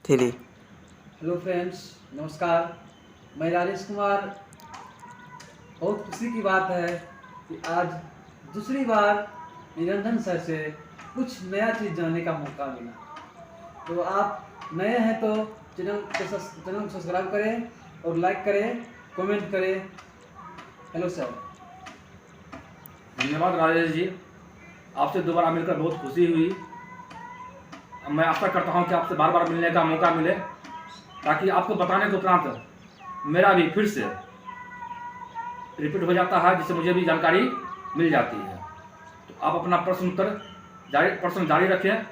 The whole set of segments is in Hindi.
3। हेलो फ्रेंड्स, नमस्कार। मैं राजेश कुमार। बहुत खुशी की बात है कि आज दूसरी बार निरंजन सर से कुछ नया चीज़ जानने का मौका मिला। तो आप नए हैं तो चैनल को सब्सक्राइब करें और लाइक करें, कमेंट करें। Hello sir. धन्यवाद राजेश जी, आपसे दोबारा मिलकर बहुत खुशी हुई। मैं आशा करता हूं कि आपसे बार बार मिलने का मौका मिले, ताकि आपको बताने के उपरांत मेरा भी फिर से रिपीट हो जाता है, जिससे मुझे भी जानकारी मिल जाती है। तो आप अपना प्रश्न जारी रखें।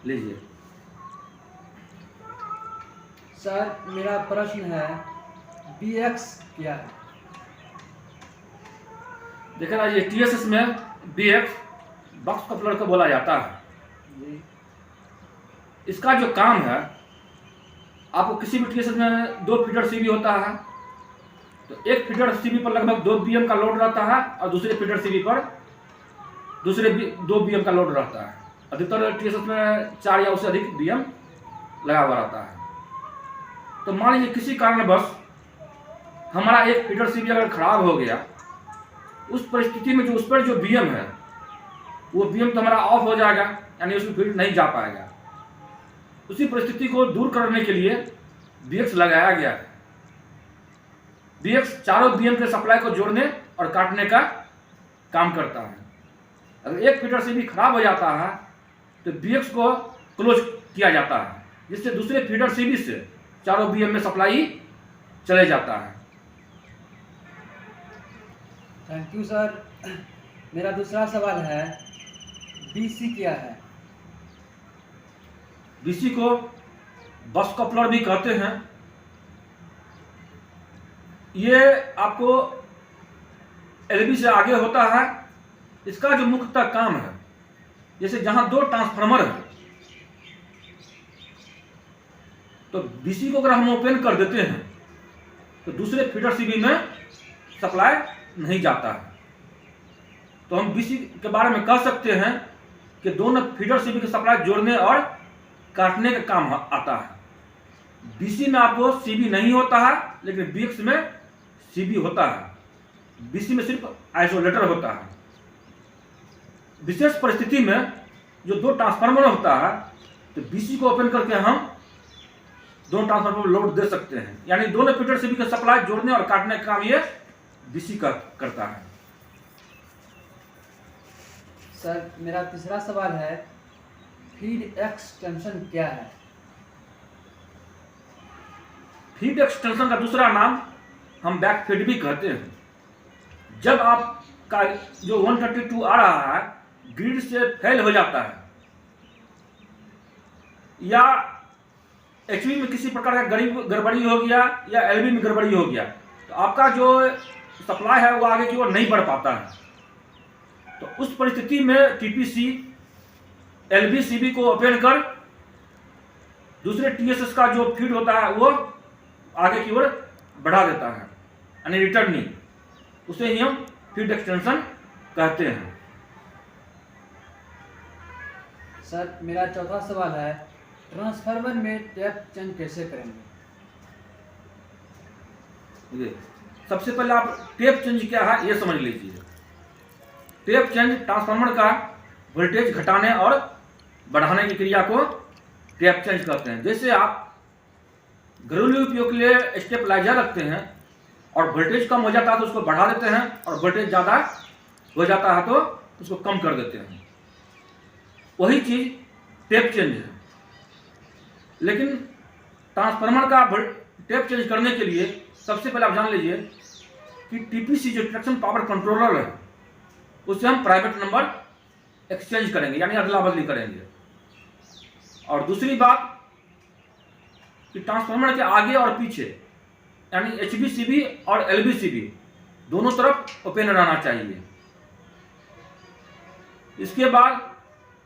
लीजिए सर, मेरा प्रश्न है BX क्या है? देखिए ना, ये TSS में BX बॉक्स कपलर को बोला जाता है। जी। इसका जो काम है, आपको किसी भी TSS में 2 फीडर CB होता है। तो एक फीडर CB पर लगभग 2 BM का लोड रहता है और दूसरे फीडर CB पर दूसरे 2 BM का लोड रहता है। अधिकतर TSS में 4 या उससे अधिक BM लगा हुआ रहता है। तो मान लीजिए किसी कारणवश हमारा एक फीडर CB अगर खराब हो गया, उस परिस्थिति में जो उस पर जो BM है वो BM तो हमारा ऑफ हो जाएगा, यानी उसमें फीड नहीं जा पाएगा। उसी परिस्थिति को दूर करने के लिए BX लगाया गया है। BX चारों BM के सप्लाई को जोड़ने और काटने का काम करता है। अगर एक फीडर CB खराब हो जाता है तो BX को क्लोज किया जाता है, जिससे दूसरे फीडर CB से चारों BM में सप्लाई चले जाता है। Thank you sir. मेरा दूसरा सवाल है BC क्या है? BC को बस कपलर भी कहते हैं। ये आपको LB से आगे होता है। इसका जो मुख्यतः काम है, जैसे जहां 2 ट्रांसफार्मर है, तो BC को अगर हम ओपन कर देते हैं तो दूसरे फीडर CB में सप्लाई नहीं जाता है। तो हम BC के बारे में कह सकते हैं कि दोनों फीडर CB की सप्लाई जोड़ने और काटने का काम आता है। BC में आपको CB नहीं होता है, लेकिन BX में CB होता है। BC में सिर्फ आइसोलेटर होता है। विशेष परिस्थिति में जो 2 ट्रांसफार्मर होता है, तो BC को ओपन करके हम 2 ट्रांसफार्मर पर लोड दे सकते हैं, यानी दोनों फीडर CB की सप्लाई जोड़ने और काटने का काम ये BC करता है। सर, मेरा तीसरा सवाल है फीड एक्सटेंशन क्या है? फीड एक्सटेंशन का दूसरा नाम हम बैक फीड भी कहते हैं। जब आपका जो 132 आ रहा है ग्रिड से फेल हो जाता है, या HV में किसी प्रकार का गड़बड़ी हो गया या LV में गड़बड़ी हो गया, तो आपका जो सप्लाई है वो आगे की ओर नहीं बढ़ पाता है। तो उस परिस्थिति में TPC LV CB को ओपन कर दूसरे TSS का जो फीड होता है वो आगे की ओर बढ़ा देता है, यानी रिटर्निंग। उसे ही हम फीड एक्सटेंशन कहते हैं। सर, मेरा चौथा सवाल है ट्रांसफार्मर में टैप चेंज कैसे करेंगे? सबसे पहले आप टेप चेंज क्या है ये समझ लीजिए। टेप चेंज ट्रांसफार्मर का वोल्टेज घटाने और बढ़ाने की क्रिया को टेप चेंज कहते हैं। जैसे आप घरेलू उपयोग के लिए स्टेबलाइजर रखते हैं और वोल्टेज कम हो जाता है तो उसको बढ़ा देते हैं, और वोल्टेज ज़्यादा हो जाता है तो उसको कम कर देते हैं। वही चीज़ टेप चेंज है। लेकिन ट्रांसफार्मर का टेप चेंज करने के लिए सबसे पहले आप जान लीजिए कि TPC जो ट्रैक्शन पावर कंट्रोलर है, उससे हम प्राइवेट नंबर एक्सचेंज करेंगे, यानी अदला बदली करेंगे। और दूसरी बात कि ट्रांसफार्मर के आगे और पीछे, यानी HV CB और LV CB दोनों तरफ ओपन रहना चाहिए। इसके बाद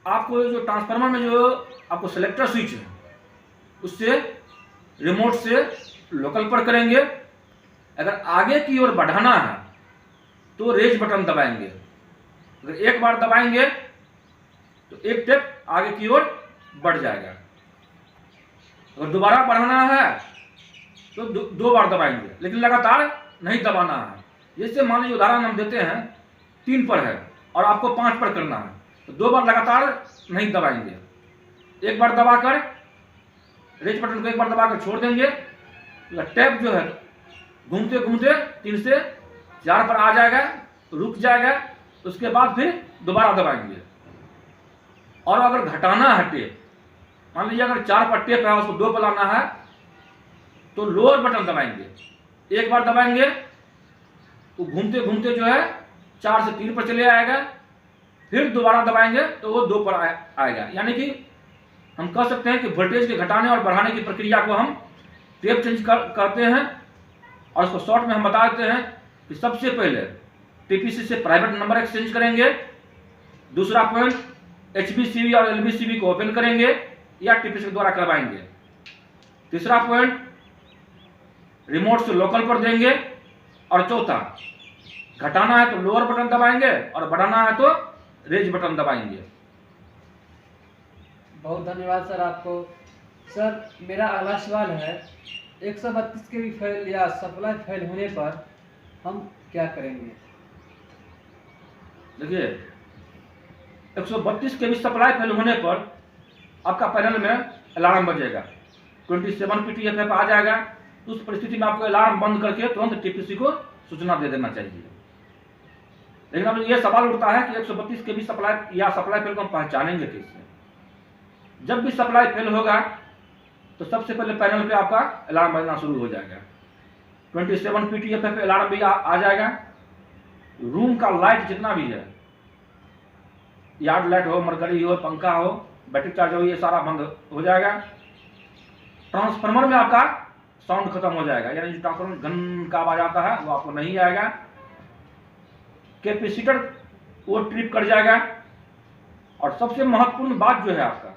आपको जो ट्रांसफार्मर में जो आपको सेलेक्टर स्विच है, उससे रिमोट से लोकल पर करेंगे। अगर आगे की ओर बढ़ाना है तो रेज बटन दबाएंगे। अगर एक बार दबाएंगे तो एक टेप आगे की ओर बढ़ जाएगा। अगर दोबारा बढ़ाना है तो दो बार दबाएंगे, लेकिन लगातार नहीं दबाना है। जैसे मान लीजिए उदाहरण हम देते हैं 3 पर है और आपको 5 पर करना है, तो 2 बार लगातार नहीं दबाएंगे। एक बार दबाकर रेज बटन को एक बार दबाकर छोड़ देंगे, तो टैप जो है घूमते घूमते 3 से 4 पर आ जाएगा, रुक जाएगा, उसके बाद फिर दोबारा दबाएंगे। और अगर घटाना है टेप, मान लीजिए अगर 4 पर टेप है उसको 2 पर लाना है, तो लोअर बटन दबाएंगे। एक बार दबाएंगे तो घूमते घूमते जो है 4 से 3 पर चले आएगा, फिर दोबारा दबाएंगे तो वो 2 पर आएगा। यानी कि हम कह सकते हैं कि वोल्टेज के घटाने और बढ़ाने की प्रक्रिया को हम टेप चेंज करते हैं। और उसको शॉर्ट में हम बता देते हैं कि सबसे पहले टीपीसी से प्राइवेट नंबर एक्सचेंज करेंगे, दूसरा पॉइंट एचबीसीबी और एलबीसीबी को ओपन करेंगे या टीपीसी के द्वारा करवाएंगे, तीसरा पॉइंट रिमोट से लोकल पर देंगे, और चौथा घटाना है तो लोअर बटन दबाएंगे और बढ़ाना है तो रेज बटन दबाएंगे। बहुत धन्यवाद सर आपको। सर मेरा अगला सवाल है, 132 के भी फेल या सप्लाई फेल होने पर हम क्या करेंगे? देखिए 132 के भी सप्लाई फेल होने पर आपका पैनल में अलार्म बजेगा, 27 PTFF आ जाएगा। उस परिस्थिति में आपको अलार्म बंद करके तुरंत टीपीसी को सूचना दे देना चाहिए। लेकिन अब यह सवाल उठता है कि 132 के भी सप्लाई या सप्लाई फेल को हम पहचानेंगे कैसे? जब भी सप्लाई फेल होगा तो सबसे पहले पैनल पे आपका अलार्म बजना शुरू हो जाएगा, 27 PTFF अलार्म भी आ जाएगा। रूम का लाइट जितना भी है, यार्ड लाइट हो, मरकरी हो, पंखा हो, बैटरी चार्जर हो, ये सारा बंद हो जाएगा। ट्रांसफार्मर में आपका साउंड खत्म हो जाएगा, यानी जो ट्रांसफार्मर घन का आवाज आता है वो आपको नहीं आएगा। कैपेसिटर वो ट्रिप कर जाएगा। और सबसे महत्वपूर्ण बात जो है आपका,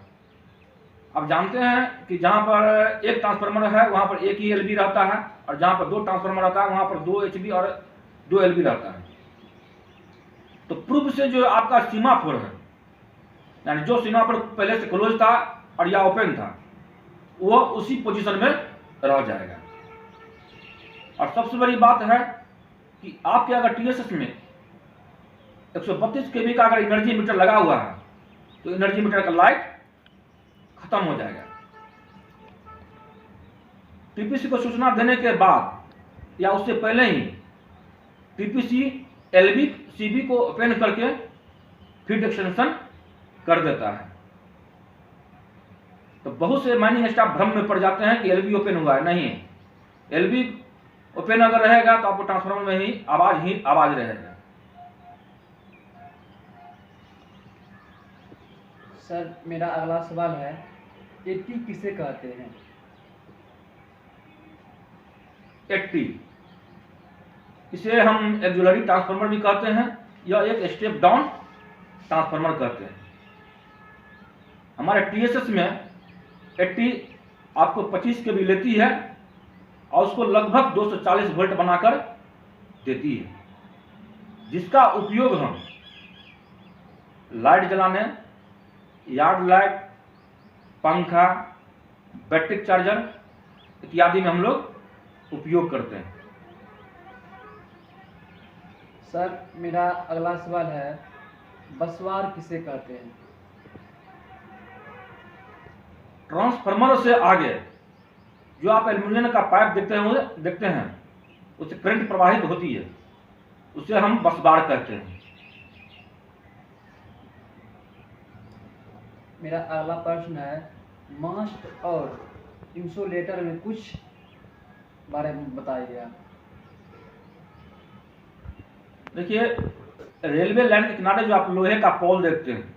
आप जानते हैं कि जहां पर एक ट्रांसफार्मर है वहां पर एक ही एलबी रहता है, और जहां पर 2 ट्रांसफार्मर रहता है वहां पर 2 एचबी और 2 एलबी रहता है। तो पूर्व से जो आपका सीमाफोर है, यानी जो सीमाफोर पहले से क्लोज था और या ओपन था, वो उसी पोजीशन में रह जाएगा। और सबसे बड़ी बात है कि आपके अगर टीएसएस में 132 केवी का अगर एनर्जी मीटर लगा हुआ है तो एनर्जी मीटर का लाइट खत्म हो जाएगा। टीपीसी को सूचना देने के बाद या उससे पहले ही टीपीसी एलबी सीबी को ओपन करके फीड एक्सटेंशन कर देता है। तो बहुत से माइनिंग स्टाफ भ्रम में पड़ जाते हैं कि एलबी ओपन हुआ है। नहीं, एलबी ओपन अगर रहेगा तो आपको ट्रांसफार्मर में ही आवाज रहेगा। सर मेरा अगला सवाल है, 80 किसे कहते हैं? 80 इसे हम एक्जुलरी ट्रांसफार्मर भी कहते हैं या एक स्टेप डाउन ट्रांसफार्मर कहते हैं। हमारे टीएसएस में 80 आपको 25 के भी लेती है और उसको लगभग 240 वोल्ट बनाकर देती है, जिसका उपयोग हम लाइट जलाने, यार्ड लाइट, पंखा, बैटरी चार्जर इत्यादि में हम लोग उपयोग करते हैं। सर मेरा अगला सवाल है, बसवार किसे कहते हैं? ट्रांसफार्मर से आगे जो आप एल्यूमिनियम का पाइप देखते हैं उससे करंट प्रवाहित होती है, उसे हम बसबार कहते हैं। मेरा अगला प्रश्न है, मास्ट और इंसुलेटर में कुछ बारे में बताइए आप। देखिए रेलवे लाइन के किनारे जो आप लोहे का पोल देखते हैं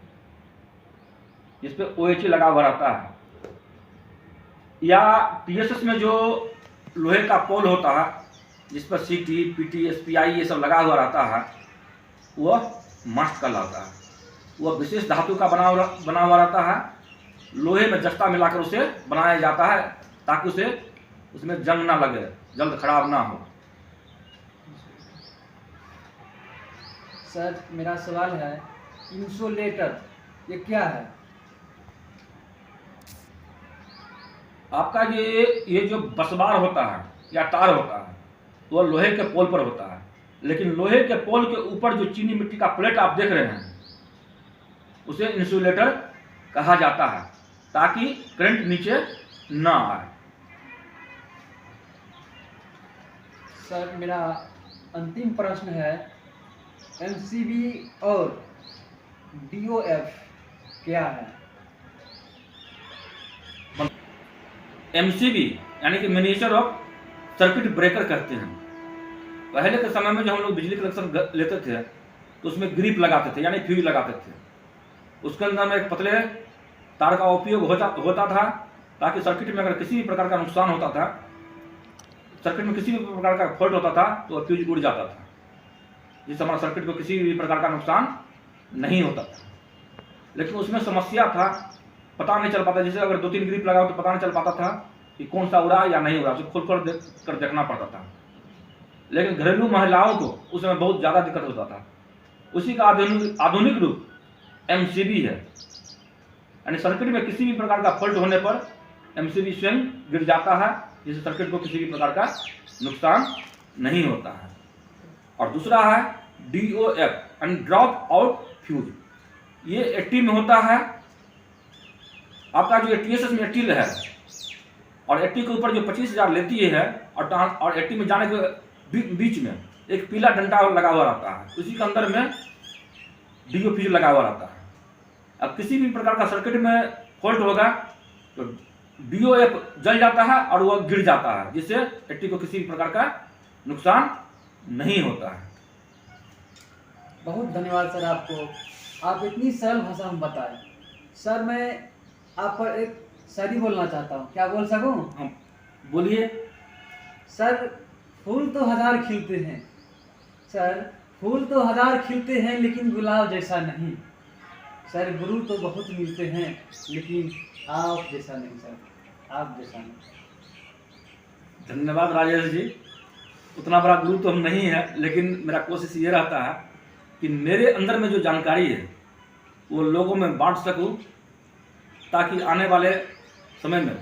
जिसपे OHE लगा हुआ रहता है, या टीएसएस में जो लोहे का पोल होता है जिस पर सीटी, पीटी, SPI ये सब लगा हुआ रहता है, वह मास्ट कहलाता है। वह विशेष धातु का बना हुआ रहता है, लोहे में जस्ता मिलाकर उसे बनाया जाता है ताकि उसमें जंग ना लगे, जल्द खराब ना हो। सर मेरा सवाल है, इंसुलेटर ये क्या है? आपका ये जो बसबार होता है या तार होता है वो लोहे के पोल पर होता है, लेकिन लोहे के पोल के ऊपर जो चीनी मिट्टी का प्लेट आप देख रहे हैं उसे इंसुलेटर कहा जाता है, ताकि करंट नीचे ना आए। सर मेरा अंतिम प्रश्न है, एमसीबी और डीओएफ क्या है? एमसीबी यानी कि मिनिएचर ऑफ सर्किट ब्रेकर कहते हैं। पहले के समय में जो हम लोग बिजली कनेक्शन लेते थे तो उसमें ग्रिप लगाते थे यानी फ्यूज लगाते थे। उसके अंदर में एक पतले तार का उपयोग होता था, ताकि सर्किट में अगर किसी भी प्रकार का नुकसान होता था, सर्किट में किसी भी प्रकार का फॉल्ट होता था तो फ्यूज उड़ जाता था, जिससे हमारा सर्किट को किसी भी प्रकार का नुकसान नहीं होता था। लेकिन उसमें समस्या था, पता नहीं चल पाता। जैसे अगर 2-3 ग्रिप लगाओ तो पता नहीं चल पाता था कि कौन सा उड़ा या नहीं उड़ा, उसे खोल कर देखना पड़ता था। लेकिन घरेलू महिलाओं को उस समय बहुत ज़्यादा दिक्कत होता था। उसी का आधुनिक रूप एमसीबी है, यानी सर्किट में किसी भी प्रकार का फॉल्ट होने पर एमसीबी स्वयं गिर जाता है, जिससे सर्किट को किसी भी प्रकार का नुकसान नहीं होता है। और दूसरा है डीओएफ यानी ड्रॉप आउट फ्यूज। ये 80 में होता है। आपका जो टीएसएस में 80 है और 80 के ऊपर जो 25,000 लेती है और 80 में जाने के बीच में एक पीला डंडा लगा हुआ रहता है, उसी के अंदर में डीओ फ्यूज लगा हुआ रहता है। अब किसी भी प्रकार का सर्किट में फॉल्ट होगा तो डीओएफ जल जाता है और वह गिर जाता है, जिससे 80 को किसी भी प्रकार का नुकसान नहीं होता है। बहुत धन्यवाद सर आपको, आप इतनी सरल भाषा में बताएं। सर मैं आप पर एक शायरी बोलना चाहता हूँ, क्या बोल सकूँ? हम बोलिए। सर फूल तो 1000 खिलते हैं, सर फूल तो 1000 खिलते हैं लेकिन गुलाब जैसा नहीं। सर गुरु तो बहुत मिलते हैं लेकिन आप जैसा नहीं सर, आप जैसा नहीं। धन्यवाद राजेश जी। उतना बड़ा गुरु तो हम नहीं है, लेकिन मेरा कोशिश ये रहता है कि मेरे अंदर में जो जानकारी है वो लोगों में बांट सकूं, ताकि आने वाले समय में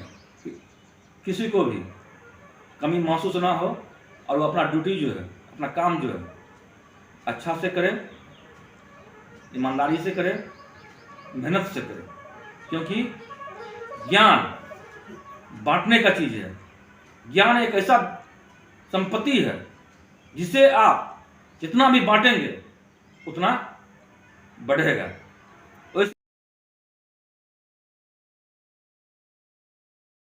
किसी को भी कमी महसूस ना हो और वो अपना ड्यूटी जो है, अपना काम जो है अच्छा से करे, ईमानदारी से करे, मेहनत से करे। क्योंकि ज्ञान बांटने का चीज़ है। ज्ञान एक ऐसा संपत्ति है जिसे आप जितना भी बांटेंगे उतना बढ़ेगा।